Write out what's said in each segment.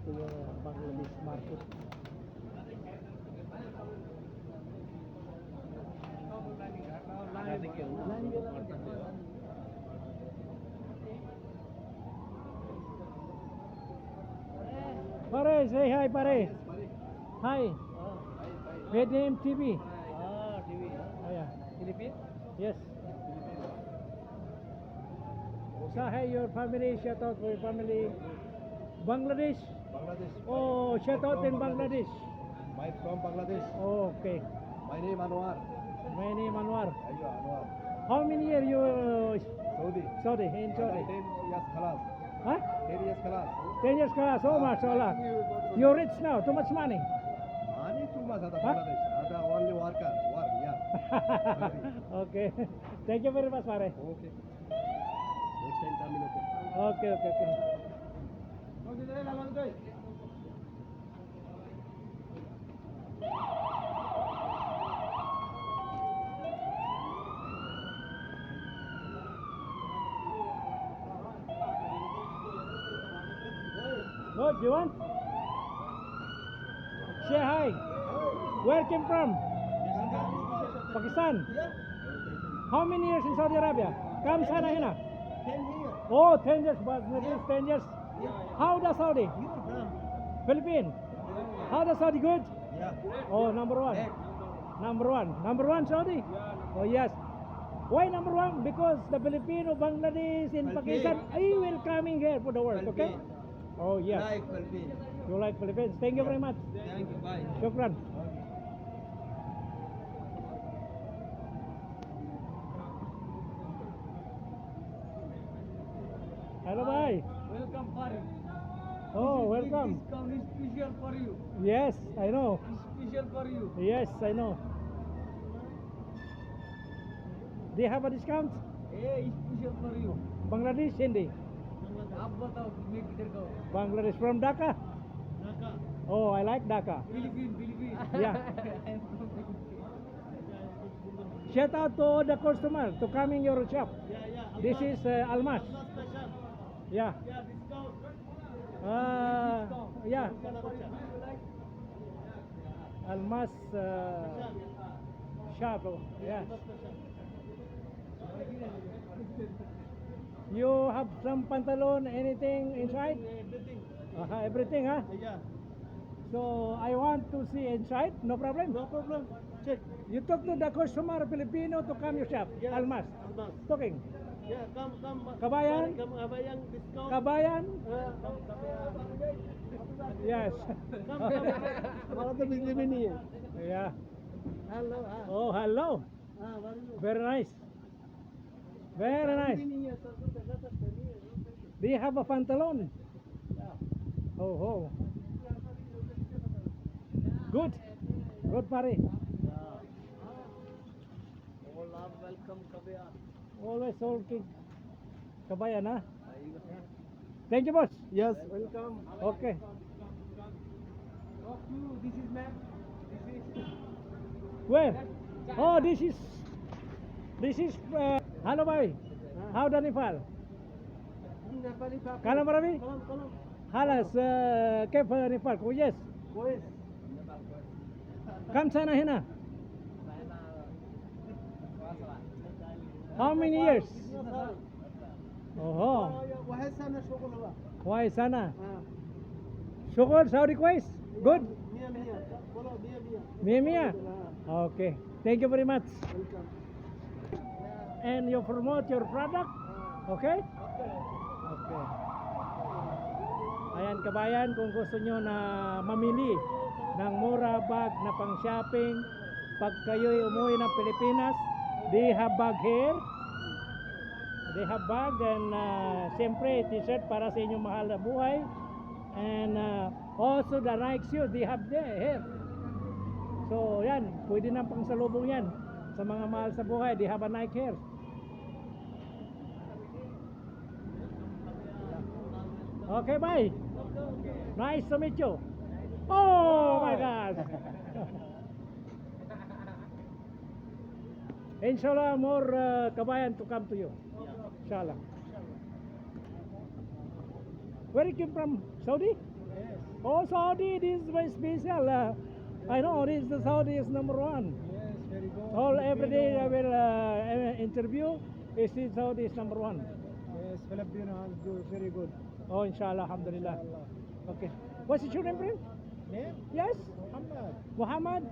to your Bangladesh market. Pare, say hi, Pare. Hi. Vietnam TV. TV. Oh, yeah. Philippines? Yes. Say hi, your family. Shout out for your family. Bangladesh. Bangladesh. Oh, shout out in Bangladesh. My from Bangladesh. Oh, okay. My name Anwar. My name Anwar. Ayyo, Anwar. How many years you Saudi. Saudi in Saudi? 10 years class. Huh? 10 years class. 10 years class. Oh, mashallah. You're rich now. Too much money. Money too much at Huh? Bangladesh. Ada only worker. Work, yeah. Okay. Thank you very much, Pare. Okay. Next time coming, okay. Okay, okay, okay. What do you want? Say hi. Where came from? Pakistan. How many years in Saudi Arabia? Come sana hina. 10 years. Oh, 10 years, but at least 10 years. How the Saudi? You're from? Philippines. How the Saudi good? Yeah. Oh, number one. Number one. Number one Saudi? Oh, yes. Why number one? Because the Filipino, Bangladesh, and Pakistan, I will coming here for the work, okay? Oh, yes. Like Philippines. You like Philippines. Thank you very much. Thank you. Bye. Shukran. Hello, bye. Welcome, Farid. Oh, welcome. Discount is special for you. Yes, I know. It's special for you. Yes, I know. Do you have a discount? Hey, it's special for you. Bangladesh, Hindi. आप बताओ मैं किधर का हूँ? Bangladesh from Dhaka. Dhaka. Oh, I like Dhaka. Philippines. Yeah. Shout out to all the customer to come in your shop. This is Almas. Yeah. Yeah. Almas shop. Yeah. You have some pantalon, anything inside? Everything. Everything, huh? Yeah. So I want to see inside. No problem. No problem. Check. You talk to the customer Filipino to come your shop. Yes. Almas. Almas. Talking. Yeah, come. Kabayan? Come, Kabayan discount. Kabayan? Come, Kabayan. Yes. हमारा तो बिजली भी नहीं है. Yeah. Hello. Oh, hello. हाँ, Very nice. Very nice. नहीं है सर, तो जगह तक नहीं है. Do you have a pantalon? Yeah. Oh. Good. Good, Pare. All are welcome, Kabayan. Always all king. Kabayan, huh? Thank you, boss. Yes, welcome. Okay. This is ma'am. This is. Where? Oh, this is. Hello, bhai. How the Nepal? Nepali pa. Kalam marami? Kalam. Halas, كيف Nepal? كويس. Boys. كم سنة هنا? How many years? Oh, واحد سنة شغل هو. كويس أنا. हाँ. شغل Saudi كويس? Good. مية. बोलो Mia مية. Mia. Okay. Thank you very much. Welcome. And you promote your product? Okay? Okay. Ayan kabayan, kung gusto nyo na mamili ng mura bag na pang shopping, pag kayo'y umuwi ng Pilipinas, they have bag here. They have bag and siyempre t-shirt para sa inyong mahal na buhay. And also the Nike shoes, they have there here. So yan, pwede nang pang salubong yan sa mga mahal sa buhay. They have a Nike here. Okay, bye. Nice to meet you. Oh my God. Inshallah, more kabayan to come to you. Inshallah. Where you came from? Saudi? Yes. Oh, Saudi, this is very special. I know this the Saudi is number one. Yes, very good. All every day I will interview. Is this Saudi is number one. Yes, Filipino is good, very good. Oh, inshallah, alhamdulillah. Inshallah. Okay. What's your name, friend? Name? Yes, Muhammad Muhammad.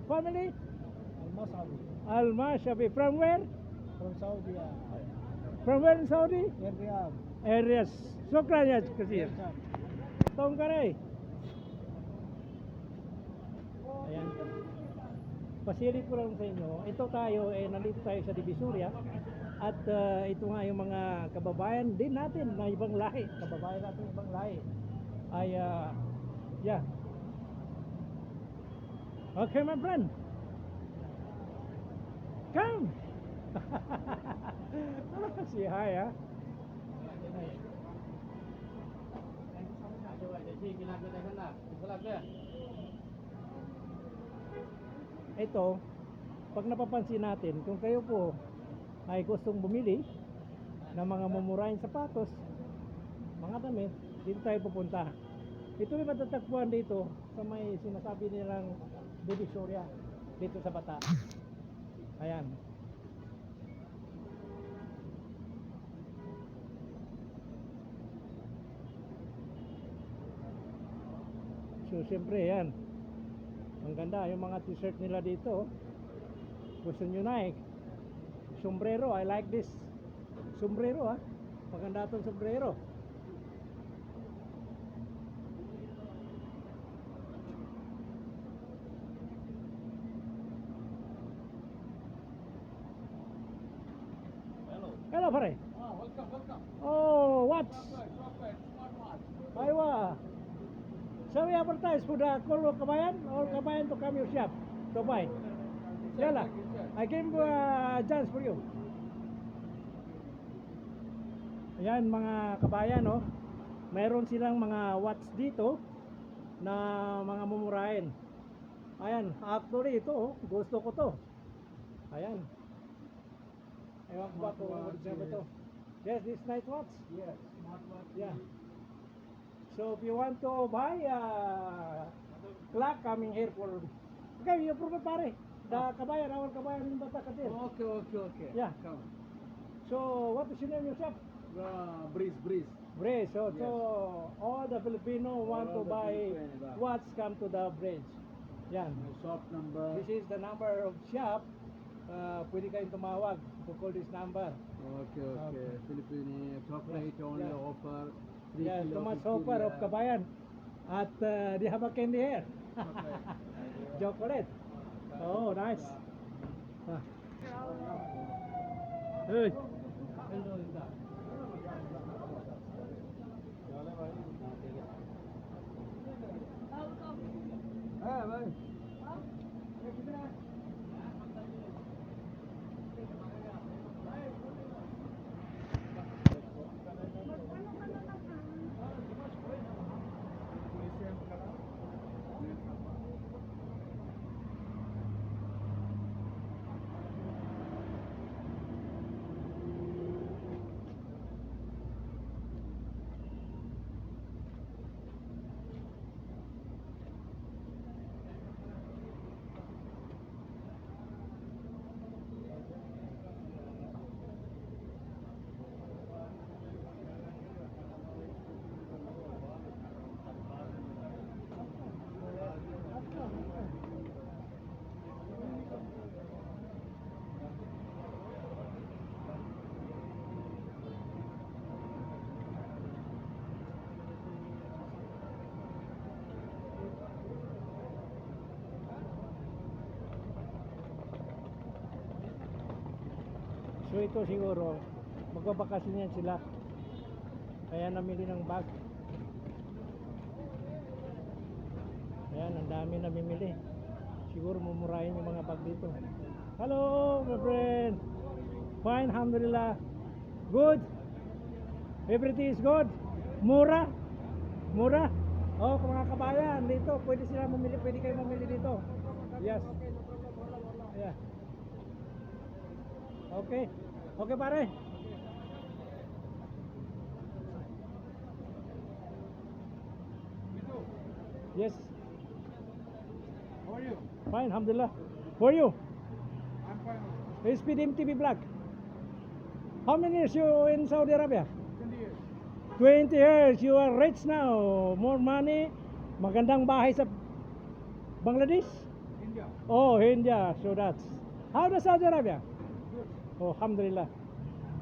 Family? Al-Masabi Al Mashabi. From where? from Saudi. From where in Saudi? Riyadh. Areas. Shukran ya kasir. Tong kare. Ayan. Pasilit ko lang sa inyo. Ito tayo, nandito tayo sa Divisoria. At ito nga yung mga kababayan din natin na ibang lahi. Kababayan natin ibang lahi. Ay, yeah. Okay, my friend. Come. Say hi, ha? Ito, pag napapansin natin, kung kayo po ay gustong bumili ng mga mumurahing sapatos, mga damit, dito tayo pupunta. Ito may matatagpuan dito sa may sinasabi nilang Divisoria, dito sa Bata. Ayan. So, siyempre, yan. Ang ganda, yung mga t-shirt nila dito. Gusto nyo Nike. Sombrero, I like this. Sombrero, ha. Maganda itong sombrero. Hello, pare. Welcome. Oh, what? Prophet, smart. Aywa. Shall we advertise for the Kolo Kabayan or Kabayan to come your shop to buy? Yala, I give a chance for you. Ayan mga kabayan, no? Mayroon silang mga watch dito na mga mumurahin. Ayan, actually ito, gusto ko to. Ayan. Ewan ko ba kung ano to. Yes, this night watch. Yes, smartwatch. Yeah. So if you want to buy clock coming here for okay, you prove it pare. The kabayan, our kabayan in Bata Kadir. Okay. Yeah. Come. So what is your name yourself? Breeze. Bridge. So, Yes. so all the Filipino want All to the buy Filipino. watch come to the bridge. Yan. My shop number. This is the number of shop. Pwede kayong tumawag to call this number. Okay. Filipino chocolate only Yeah. offer. 3 Yeah, kilo too much 50 offer of riyal. kabayan. At they have a candy here. Chocolate. Oh, nice. Ah. Hey. Hello, Linda. Bye. So ito siguro, magbabakasyon yan sila. Kaya namili ng bag. Ayan, ang dami namimili. Siguro mumurahin yung mga bag dito. Hello, my friend. Fine, alhamdulillah. Good. Everything is good. Mura. Oh, kung mga kabayan, dito, pwede sila mamili, pwede kayo mamili dito. Yes. Yeah. Okay. Okay, pare. Yes. How are you? Fine, alhamdulillah. For you? I'm fine. Also. SPDM TV Vlog. How many years you in Saudi Arabia? 20 years. 20 years. You are rich now. More money. Magandang bahay sa Bangladesh? India. Oh, India. So that's. How does Saudi Arabia? Good. Oh, alhamdulillah.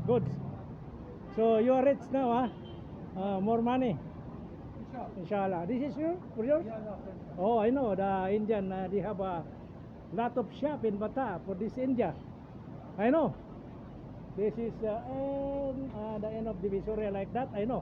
Good. So you are rich now, huh? More money. Inshallah. Inshallah. This is your for yours? Yeah, yeah, friend. Oh, I know the Indian. They have a lot of shop in Bata for this India. I know. This is the end of Divisoria like that. I know.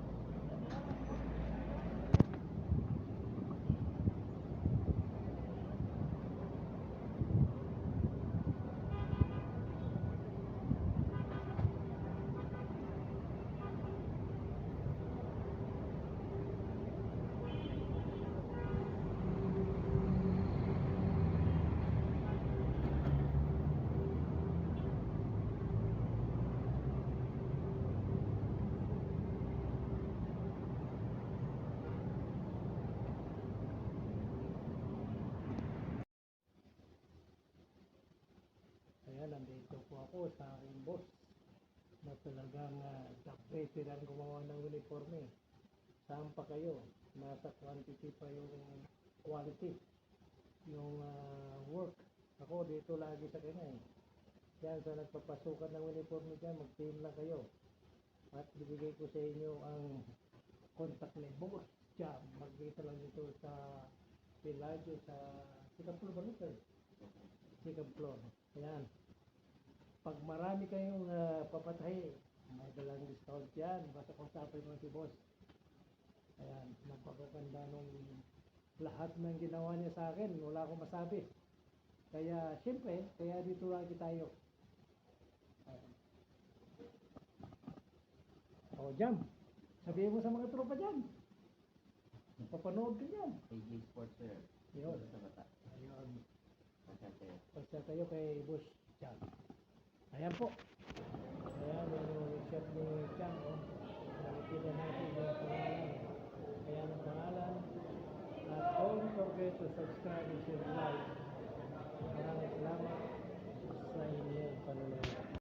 Ayan, nandito po ako sa aking boss na talagang kapetiran gumawa ng uniforme. Saan pa kayo? Nasa quantity pa yung quality, yung work. Ako dito lagi sa kanya eh. Yan, sa nagpapasukan ng uniforme dyan, mag-team lang kayo. At bibigay ko sa inyo ang contact ni boss dyan. Magkita lang dito sa Pilaggio sa Sikap Floor ba nito? Sikap Floor. Ayan. Pag marami kayong papatahi, may dalang discount yan. Basta kausapin mo si boss. Ayan, napakaganda nung lahat ng ginawa niya sa akin. Wala akong masabi. Kaya, siyempre, kaya dito lagi tayo. Ayan. O, Jam. Sabihin mo sa mga tropa dyan. Papanood ka dyan. AJ Sportswear. Yun. Sa Bata. Ayun. Masaya. Pagsa tayo kay boss Jam. Ayan po. Ayan, yung shirt ni Jam. Nakikita natin yung pangalan. Ayan ang pangalan. At don't forget to subscribe and share like. Maraming salamat sa inyong panonood.